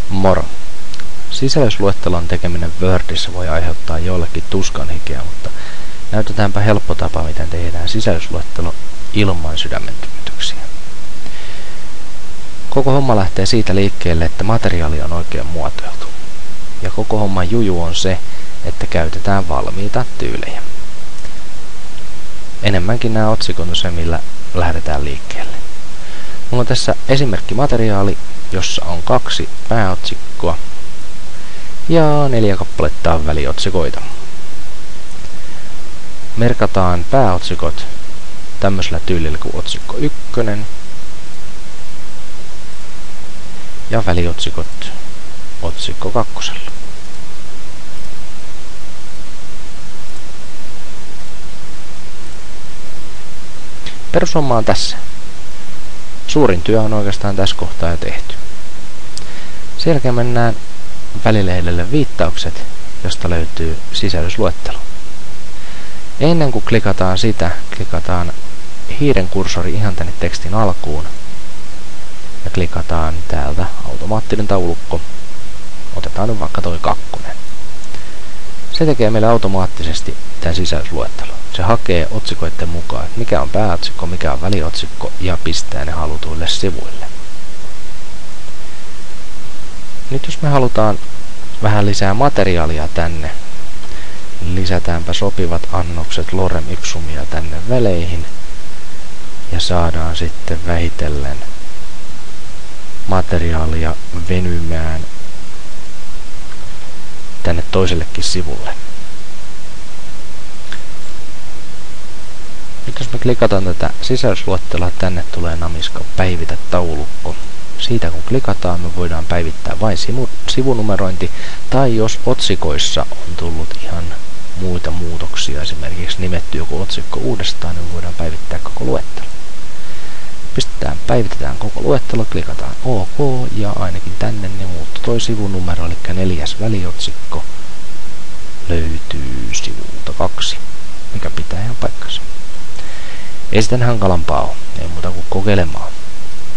Moro! Sisällysluettelon tekeminen Wordissa voi aiheuttaa joillekin tuskanhikeä, mutta näytetäänpä helppo tapa, miten tehdään sisällysluettelo ilman sydämentykytyksiä. Koko homma lähtee siitä liikkeelle, että materiaali on oikein muotoiltu. Ja koko homman juju on se, että käytetään valmiita tyylejä. Enemmänkin nämä otsikot on se, millä lähdetään liikkeelle. Mulla on tässä esimerkkimateriaali, jossa on 2 pääotsikkoa ja 4 kappaletta väliotsikoita. Merkataan pääotsikot tämmöisellä tyylillä kuin otsikko 1 ja väliotsikot otsikko 2. Perushomma on tässä. Suurin työ on oikeastaan tässä kohtaa jo tehty. Sen jälkeen mennään välilehdelle viittaukset, josta löytyy sisällysluettelo. Ennen kuin klikataan sitä, klikataan hiiren kursori ihan tänne tekstin alkuun ja klikataan täältä automaattinen taulukko. Otetaan nyt vaikka toi 2. Se tekee meille automaattisesti tämän sisällysluettelon. Se hakee otsikoiden mukaan, että mikä on pääotsikko, mikä on väliotsikko ja pistää ne halutuille sivuille. Nyt jos me halutaan vähän lisää materiaalia tänne, lisätäänpä sopivat annokset lorem ipsumia tänne väleihin ja saadaan sitten vähitellen materiaalia venymään tänne toisellekin sivulle. Nyt jos me klikataan tätä sisällysluetteloa, tänne tulee namiska päivitä taulukko. Siitä kun klikataan, me voidaan päivittää vain sivunumerointi, tai jos otsikoissa on tullut ihan muita muutoksia, esimerkiksi nimetty joku otsikko uudestaan, niin me voidaan päivittää koko luettelo. Päivitetään koko luettelo, klikataan OK, ja ainakin tänne niin muuttuu toi sivunumero, eli 4. väliotsikko löytyy sivulta 2, mikä pitää ihan paikkansa. Ei sitten hankalampaa ole, ei muuta kuin kokeilemaan.